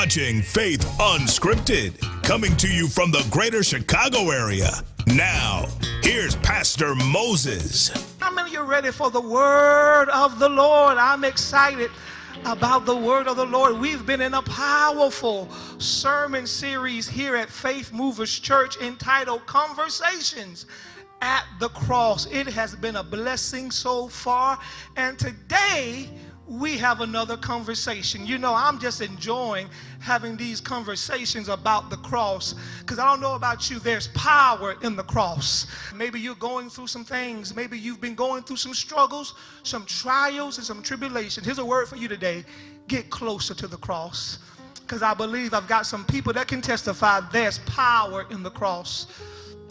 watching Faith Unscripted, coming to you from the greater Chicago area. Now, here's Pastor Moses. How many of you are ready for the word of the Lord? I'm excited about the word of the Lord. We've been in a powerful sermon series here at Faith Movers Church entitled Conversations at the Cross. It has been a blessing so far, and today we have another conversation. You know, I'm just enjoying having these conversations about the cross because I don't know about you, there's power in the cross. Maybe you're going through some things. Maybe you've been going through some struggles, some trials, and some tribulations. Here's a word for you today. Get closer to the cross, because I believe I've got some people that can testify there's power in the cross.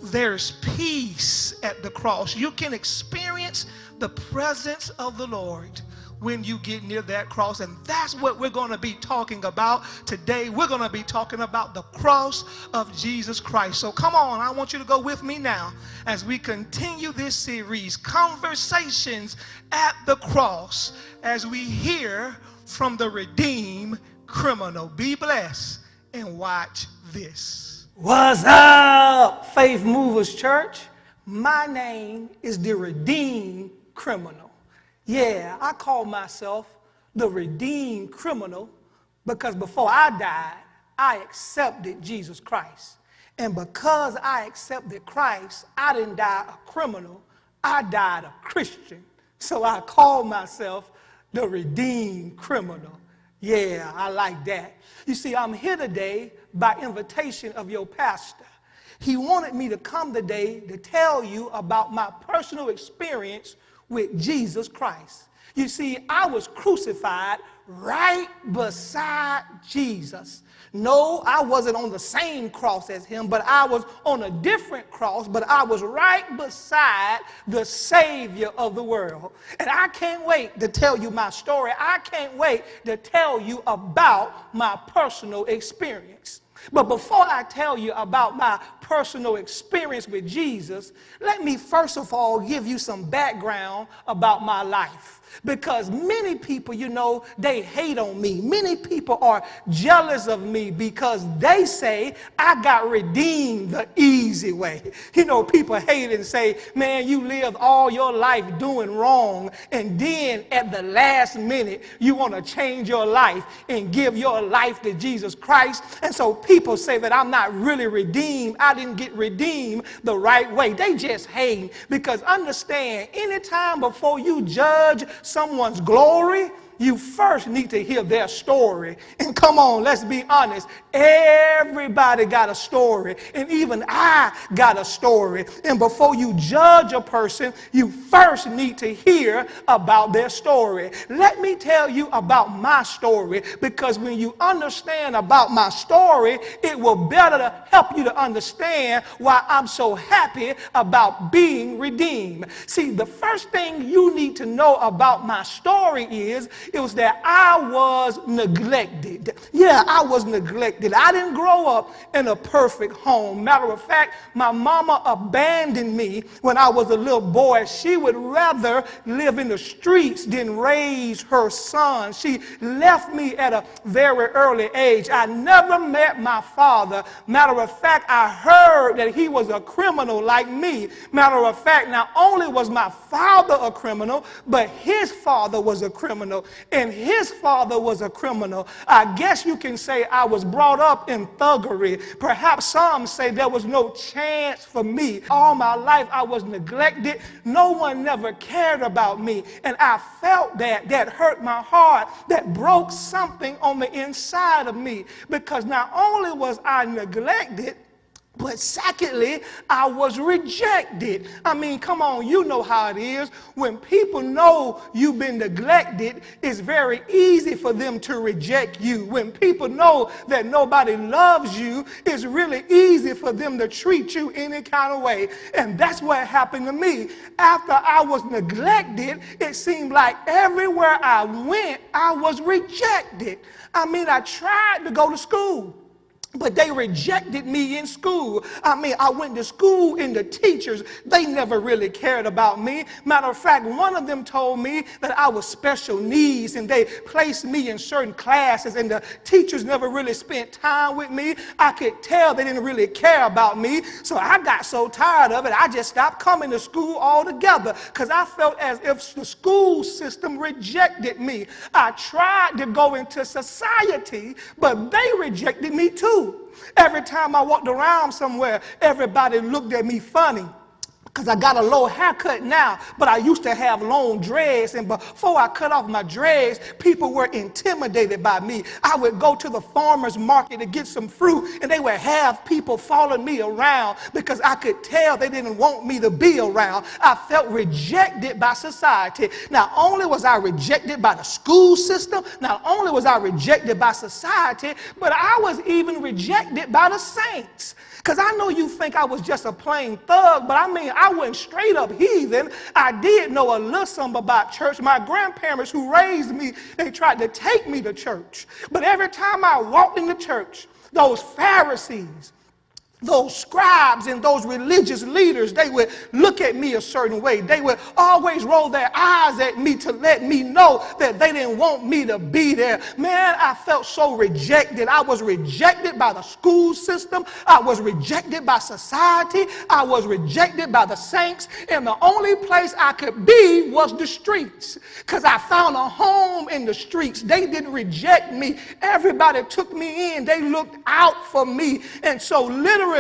There's peace at the cross. You can experience the presence of the Lord when you get near that cross, and that's what we're going to be talking about today. We're going to be talking about the cross of Jesus Christ. So come on, I want you to go with me now as we continue this series, Conversations at the Cross, as we hear from the redeemed criminal. Be blessed and watch this. What's up, Faith Movers Church? My name is the redeemed criminal. Yeah, I call myself the redeemed criminal because before I died, I accepted Jesus Christ. And because I accepted Christ, I didn't die a criminal, I died a Christian. So I call myself the redeemed criminal. Yeah, I like that. You see, I'm here today by invitation of your pastor. He wanted me to come today to tell you about my personal experience with Jesus Christ. You see, I was crucified right beside Jesus. No, I wasn't on the same cross as him, but I was on a different cross, but I was right beside the Savior of the world. And I can't wait to tell you my story. I can't wait to tell you about my personal experience. But before I tell you about my personal experience with Jesus, let me first of all give you some background about my life. Because many people, you know, they hate on me. Many people are jealous of me because they say I got redeemed the easy way. You know, people hate and say, man, you lived all your life doing wrong, and then at the last minute, you want to change your life and give your life to Jesus Christ. And so people say that I'm not really redeemed. I didn't get redeemed the right way. They just hate, because understand, anytime before you judge someone's glory, you first need to hear their story. And come on, let's be honest. Everybody got a story. And even I got a story. And before you judge a person, you first need to hear about their story. Let me tell you about my story, because when you understand about my story, it will better help you to understand why I'm so happy about being redeemed. See, the first thing you need to know about my story is it was that I was neglected. Yeah, I was neglected. I didn't grow up in a perfect home. Matter of fact, my mama abandoned me when I was a little boy. She would rather live in the streets than raise her son. She left me at a very early age. I never met my father. Matter of fact, I heard that he was a criminal like me. Matter of fact, not only was my father a criminal, but his father was a criminal. And his father was a criminal. I guess you can say I was brought up in thuggery. Perhaps some say there was no chance for me. All my life I was neglected. No one never cared about me. And I felt that hurt my heart, that broke something on the inside of me. Because not only was I neglected, but secondly, I was rejected. I mean, come on, you know how it is. When people know you've been neglected, it's very easy for them to reject you. When people know that nobody loves you, it's really easy for them to treat you any kind of way. And that's what happened to me. After I was neglected, it seemed like everywhere I went, I was rejected. I mean, I tried to go to school. But they rejected me in school. I mean, I went to school and the teachers, they never really cared about me. Matter of fact, one of them told me that I was special needs and they placed me in certain classes and the teachers never really spent time with me. I could tell they didn't really care about me. So I got so tired of it, I just stopped coming to school altogether because I felt as if the school system rejected me. I tried to go into society, but they rejected me too. Every time I walked around somewhere, everybody looked at me funny. Because I got a low haircut now, but I used to have long dreads, and before I cut off my dreads, people were intimidated by me. I would go to the farmer's market to get some fruit, and they would have people following me around because I could tell they didn't want me to be around. I felt rejected by society. Not only was I rejected by the school system, not only was I rejected by society, but I was even rejected by the saints. Because I know you think I was just a plain thug, but I mean, I wasn't straight up heathen. I did know a little something about church. My grandparents who raised me, they tried to take me to church. But every time I walked into church, those Pharisees, those scribes and those religious leaders, they would look at me a certain way. They would always roll their eyes at me to let me know that they didn't want me to be there. Man, I felt so rejected. I was rejected by the school system. I was rejected by society. I was rejected by the saints. And the only place I could be was the streets, because I found a home in the streets. They didn't reject me. Everybody took me in. They looked out for me. And so literally,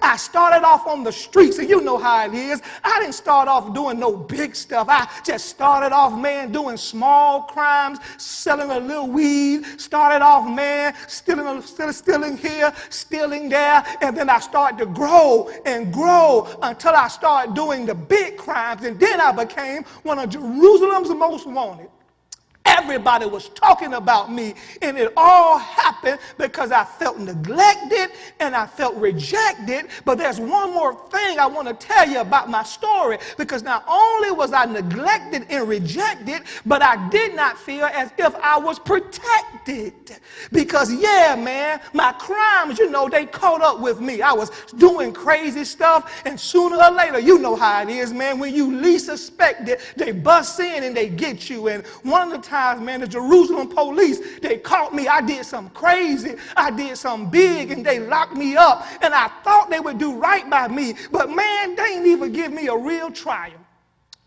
I started off on the streets, and you know how it is. I didn't start off doing no big stuff. I just started off, man, doing small crimes, selling a little weed. Started off, man, stealing here, stealing there, and then I started to grow and grow until I started doing the big crimes, and then I became one of Jerusalem's most wanted. Everybody was talking about me, and it all happened because I felt neglected and I felt rejected. But there's one more thing I want to tell you about my story, because not only was I neglected and rejected, but I did not feel as if I was protected. Because yeah, man, my crimes, you know, they caught up with me. I was doing crazy stuff, and sooner or later, you know how it is, man, when you least suspect it, they bust in and they get you. And one of the times, man, the Jerusalem police, they caught me. I did something crazy. I did something big, and they locked me up. And I thought they would do right by me. But, man, they didn't even give me a real trial.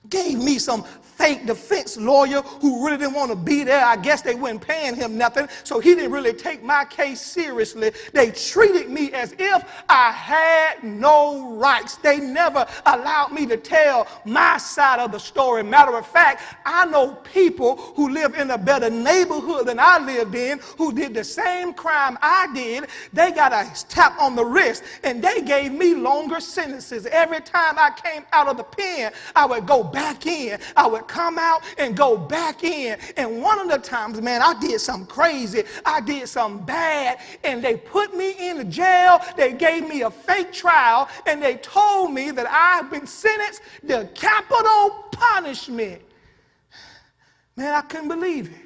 Gave me some fake defense lawyer who really didn't want to be there. I guess they weren't paying him nothing, so he didn't really take my case seriously. They treated me as if I had no rights. They never allowed me to tell my side of the story. Matter of fact, I know people who live in a better neighborhood than I lived in who did the same crime I did. They got a tap on the wrist, and they gave me longer sentences. Every time I came out of the pen, I would go back in. I would come out and go back in. And one of the times, man, I did something crazy. I did something bad, and they put me in the jail. They gave me a fake trial, and they told me that I've been sentenced to capital punishment. Man, I couldn't believe it.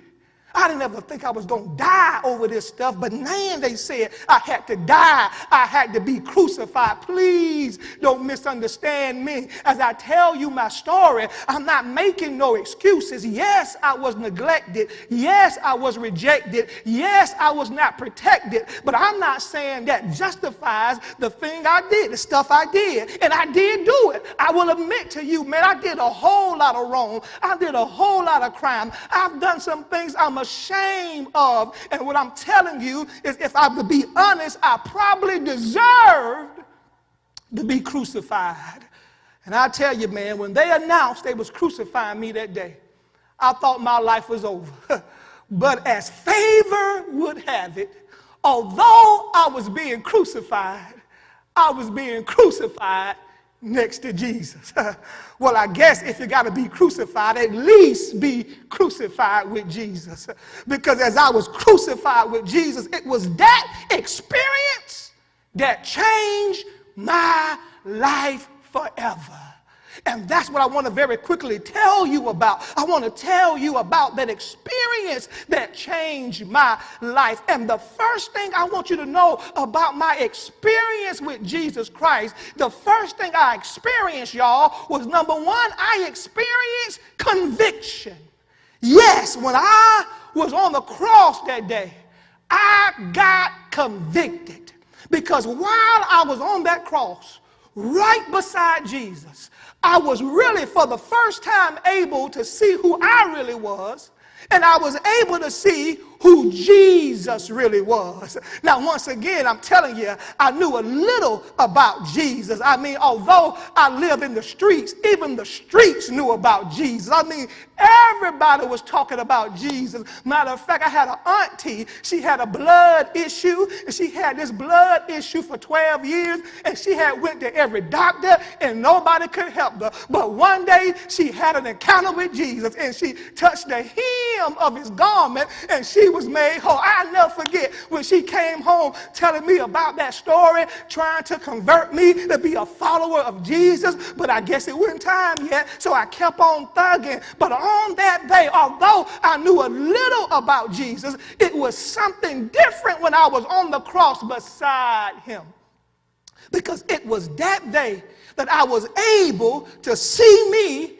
I didn't ever think I was going to die over this stuff, but man, they said I had to die. I had to be crucified. Please don't misunderstand me. As I tell you my story, I'm not making no excuses. Yes, I was neglected. Yes, I was rejected. Yes, I was not protected, but I'm not saying that justifies the thing I did, the stuff I did, and I did do it. I will admit to you, man, I did a whole lot of wrong. I did a whole lot of crime. I've done some things I'm ashamed of, and what I'm telling you is, if I would be honest, I probably deserved to be crucified. And I tell you, man, when they announced they was crucifying me that day, I thought my life was over. But as favor would have it, although I was being crucified, I was being crucified next to Jesus. Well, I guess if you got to be crucified, at least be crucified with Jesus. Because as I was crucified with Jesus, it was that experience that changed my life forever. And that's what I want to very quickly tell you about. I want to tell you about that experience that changed my life. And the first thing I want you to know about my experience with Jesus Christ, the first thing I experienced, y'all, was number one, I experienced conviction. Yes, when I was on the cross that day, I got convicted. Because while I was on that cross, right beside Jesus, I was really for the first time able to see who I really was, and I was able to see who Jesus really was. Now, once again, I'm telling you, I knew a little about Jesus. I mean, although I live in the streets, even the streets knew about Jesus. I mean, everybody was talking about Jesus. Matter of fact, I had an auntie. She had a blood issue, and she had this blood issue for 12 years, and she had went to every doctor, and nobody could help her. But one day, she had an encounter with Jesus, and she touched the hem of his garment, and she was made whole. I'll never forget when she came home telling me about that story, trying to convert me to be a follower of Jesus, but I guess it wasn't time yet, so I kept on thugging. But on that day, although I knew a little about Jesus, it was something different when I was on the cross beside him. Because it was that day that I was able to see me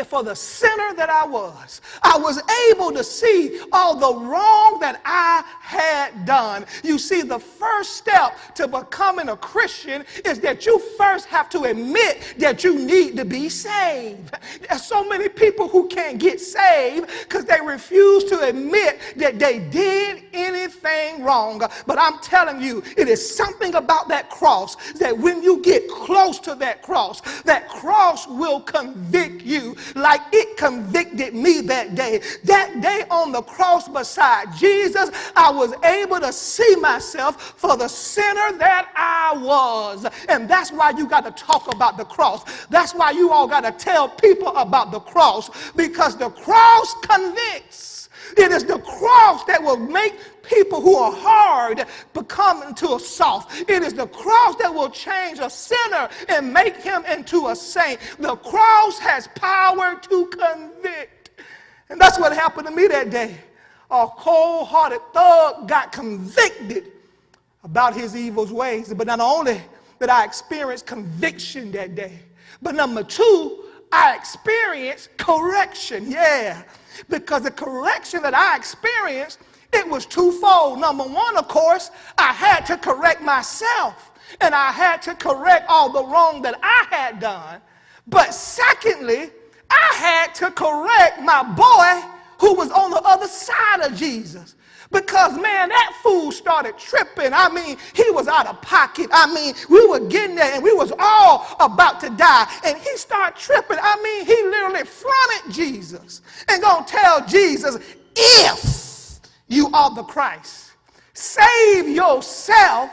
for the sinner that I was. I was able to see all the wrong that I had done. You see, the first step to becoming a Christian is that you first have to admit that you need to be saved. There's so many people who can't get saved because they refuse to admit that they did anything wrong. But I'm telling you, it is something about that cross that when you get close to that cross will convict you like it convicted me that day. That day on the cross beside Jesus, I was able to see myself for the sinner that I was. And that's why you got to talk about the cross. That's why you all got to tell people about the cross, because the cross convicts. It is the cross that will make people who are hard become into a soft. It is the cross that will change a sinner and make him into a saint. The cross has power to convict. And that's what happened to me that day. A cold-hearted thug got convicted about his evil ways. But not only did I experience conviction that day, but number two, I experienced correction. Yeah. Because the correction that I experienced, it was twofold. Number one, of course, I had to correct myself, and I had to correct all the wrong that I had done. But secondly, I had to correct my boy who was on the other side of Jesus. Because, man, that fool started tripping. I mean, he was out of pocket. I mean, we were getting there, and we was all about to die. And he started tripping. I mean, he literally fronted Jesus and gonna tell Jesus, if you are the Christ, save yourself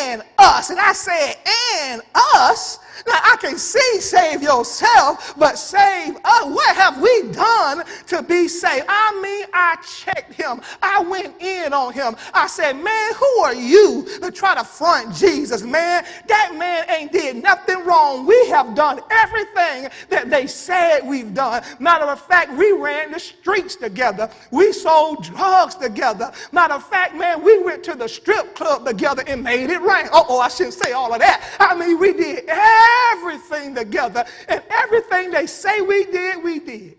and us. And I said, and us? Now, I can see save yourself, but save us. What have we done to be saved? I mean, I checked him. I went in on him. I said, man, who are you to try to front Jesus, man? That man ain't did nothing wrong. We have done everything that they said we've done. Matter of fact, we ran the streets together. We sold drugs together. Matter of fact, man, we went to the strip club together and made it rain. Uh-oh, I shouldn't say all of that. I mean, we did everything together, and everything they say we did.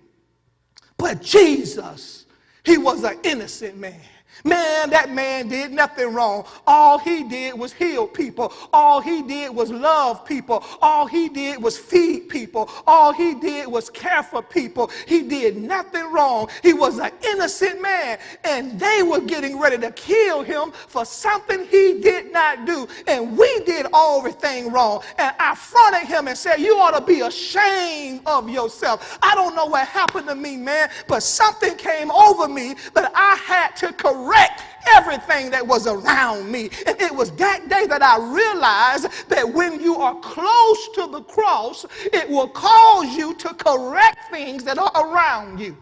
But Jesus, he was an innocent man. Man, that man did nothing wrong. All he did was heal people. All he did was love people. All he did was feed people. All he did was care for people. He did nothing wrong. He was an innocent man, and they were getting ready to kill him for something he did not do. And we did everything wrong. And I fronted him and said, you ought to be ashamed of yourself. I don't know what happened to me, man, but something came over me that I had to correct everything that was around me. And it was that day that I realized that when you are close to the cross, it will cause you to correct things that are around you.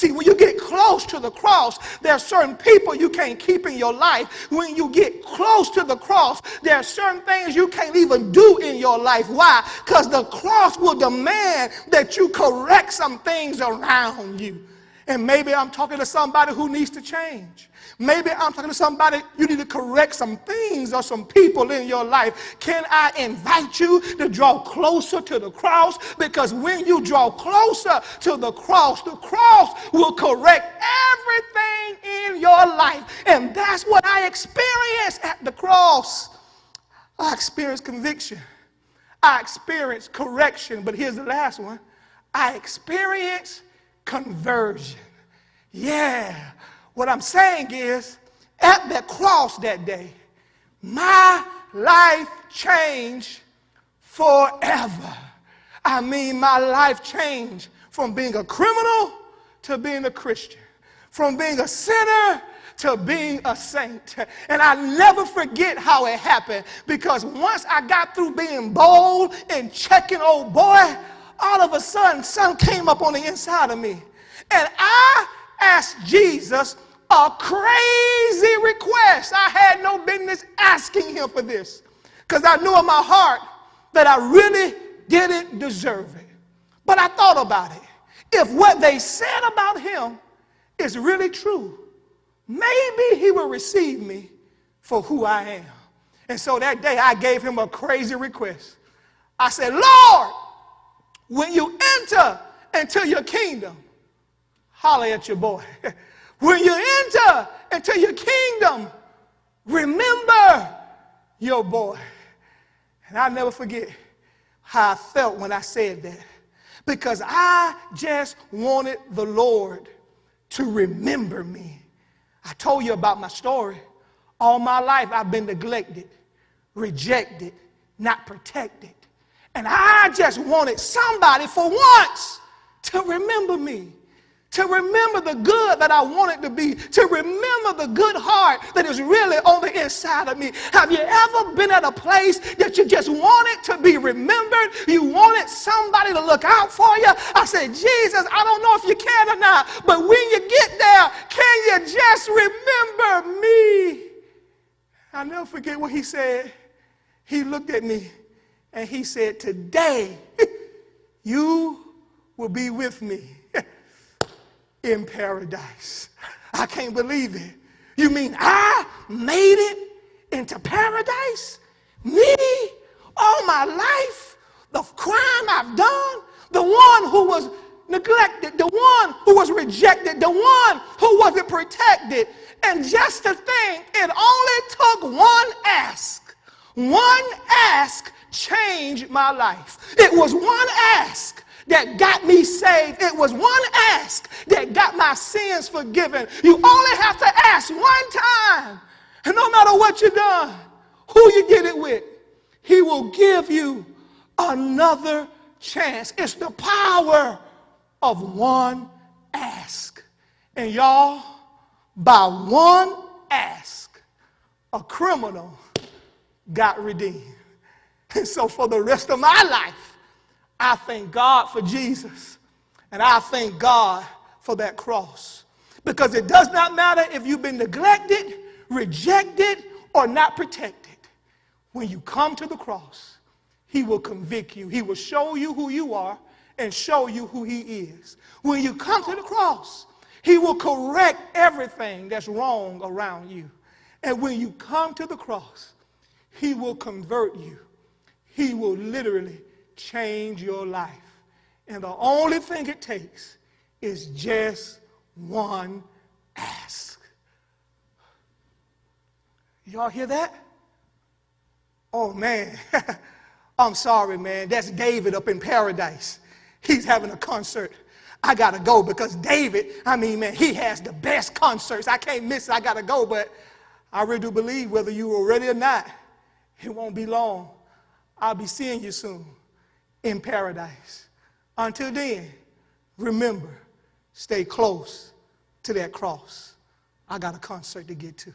See, when you get close to the cross, there are certain people you can't keep in your life. When you get close to the cross, there are certain things you can't even do in your life. Why? Because the cross will demand that you correct some things around you. And maybe I'm talking to somebody who needs to change. Maybe I'm talking to somebody, you need to correct some things or some people in your life. Can I invite you to draw closer to the cross? Because when you draw closer to the cross will correct everything in your life. And that's what I experienced at the cross. I experienced conviction. I experienced correction. But here's the last one. I experienced conversion. Yeah. What I'm saying is, at that cross that day, my life changed forever. I mean, my life changed from being a criminal to being a Christian, from being a sinner to being a saint. And I never forget how it happened, because once I got through being bold and checking old boy, all of a sudden, something came up on the inside of me. And I asked Jesus a crazy request. I had no business asking him for this, because I knew in my heart that I really didn't deserve it. But I thought about it. If what they said about him is really true, maybe he will receive me for who I am. And so that day I gave him a crazy request. I said, Lord, when you enter into your kingdom, holler at your boy. When you enter into your kingdom, remember your boy. And I'll never forget how I felt when I said that, because I just wanted the Lord to remember me. I told you about my story. All my life I've been neglected, rejected, not protected. And I just wanted somebody for once to remember me, to remember the good that I wanted to be, to remember the good heart that is really on the inside of me. Have you ever been at a place that you just wanted to be remembered? You wanted somebody to look out for you? I said, Jesus, I don't know if you can or not, but when you get there, can you just remember me? I'll never forget what he said. He looked at me and he said, today you will be with me in paradise. I can't believe it. You mean I made it into paradise? Me? All my life? The crime I've done? The one who was neglected, the one who was rejected, the one who wasn't protected. And just to think, it only took one ask. One ask changed my life. It was one ask that got me saved. It was one ask that got my sins forgiven. You only have to ask one time. And no matter what you've done, who you did it with, he will give you another chance. It's the power of one ask. And y'all, by one ask, a criminal got redeemed. And so for the rest of my life, I thank God for Jesus, and I thank God for that cross. Because it does not matter if you've been neglected, rejected, or not protected. When you come to the cross, he will convict you. He will show you who you are and show you who he is. When you come to the cross, he will correct everything that's wrong around you. And when you come to the cross, he will convert you. He will literally change your life. And the only thing it takes is just one ask. Y'all hear that? Oh, man. I'm sorry, man. That's David up in paradise. He's having a concert. I got to go because David, he has the best concerts. I can't miss it. I got to go. But I really do believe, whether you are ready or not, it won't be long. I'll be seeing you soon in paradise. Until then, remember, stay close to that cross. I got a concert to get to.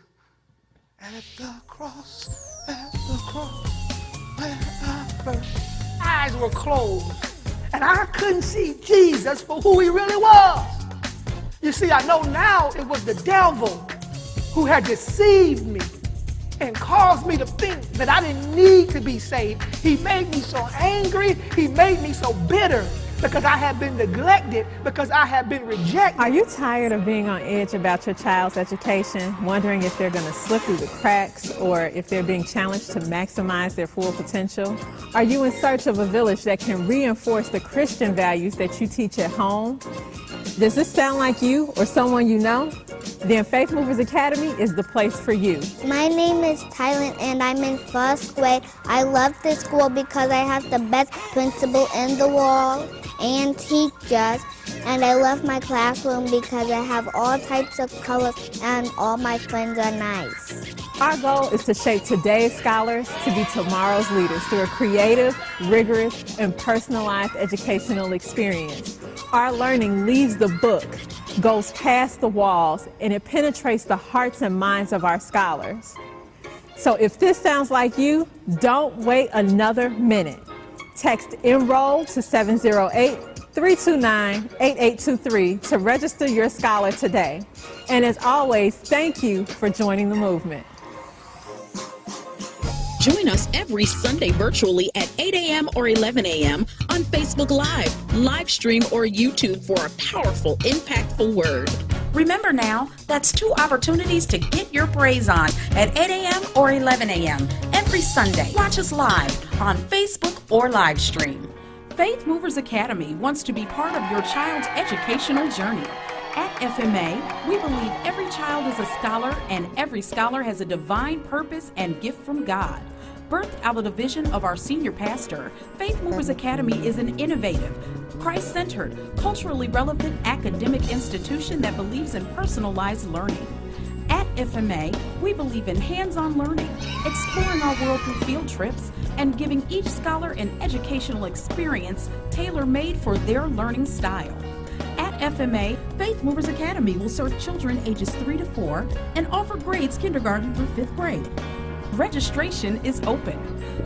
At the cross, where I first. Eyes were closed, and I couldn't see Jesus for who he really was. You see, I know now it was the devil who had deceived me and caused me to think that I didn't need to be saved. He made me so angry. He made me so bitter because I had been neglected, because I had been rejected. Are you tired of being on edge about your child's education, wondering if they're going to slip through the cracks or if they're being challenged to maximize their full potential? Are you in search of a village that can reinforce the Christian values that you teach at home? Does this sound like you or someone you know? Then Faith Movers Academy is the place for you. My name is Tylen and I'm in first grade. I love this school because I have the best principal in the world and teachers. And I love my classroom because I have all types of colors and all my friends are nice. Our goal is to shape today's scholars to be tomorrow's leaders through a creative, rigorous, and personalized educational experience. Our learning leaves the book, goes past the walls, and it penetrates the hearts and minds of our scholars. So if this sounds like you, don't wait another minute. Text enroll to 708-329-8823 to register your scholar today. And as always, thank you for joining the movement. Join us every Sunday virtually at 8 a.m. or 11 a.m. on Facebook Live, live stream, or YouTube for a powerful, impactful word. Remember now, that's 2 opportunities to get your praise on at 8 a.m. or 11 a.m. every Sunday. Watch us live on Facebook or live stream. Faith Movers Academy wants to be part of your child's educational journey. At FMA, we believe every child is a scholar and every scholar has a divine purpose and gift from God. Birthed out of the vision of our senior pastor, Faith Movers Academy is an innovative, Christ-centered, culturally relevant academic institution that believes in personalized learning. At FMA, we believe in hands-on learning, exploring our world through field trips, and giving each scholar an educational experience tailor-made for their learning style. At FMA, Faith Movers Academy will serve children ages 3 to 4 and offer grades kindergarten through 5th grade. Registration is open.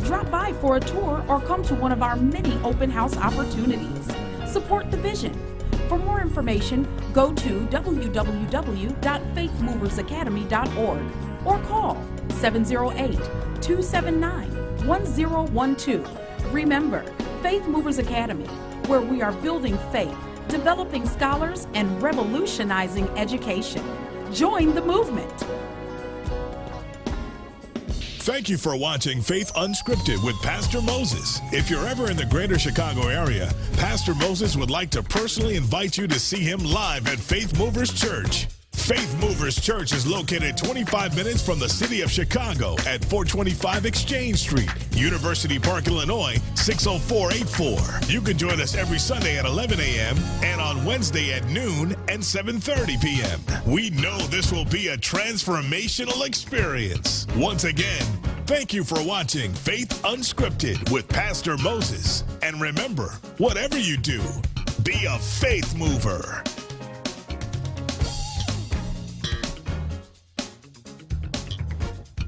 Drop by for a tour or come to one of our many open house opportunities. Support the vision. For more information, go to www.faithmoversacademy.org or call 708-279-1012. Remember, Faith Movers Academy, where we are building faith, developing scholars, and revolutionizing education. Join the movement. Thank you for watching Faith Unscripted with Pastor Moses. If you're ever in the greater Chicago area, Pastor Moses would like to personally invite you to see him live at Faith Movers Church. Faith Movers Church is located 25 minutes from the city of Chicago at 425 Exchange Street, University Park, Illinois, 60484. You can join us every Sunday at 11 a.m. and on Wednesday at noon and 7:30 p.m. We know this will be a transformational experience. Once again, thank you for watching Faith Unscripted with Pastor Moses. And remember, whatever you do, be a faith mover.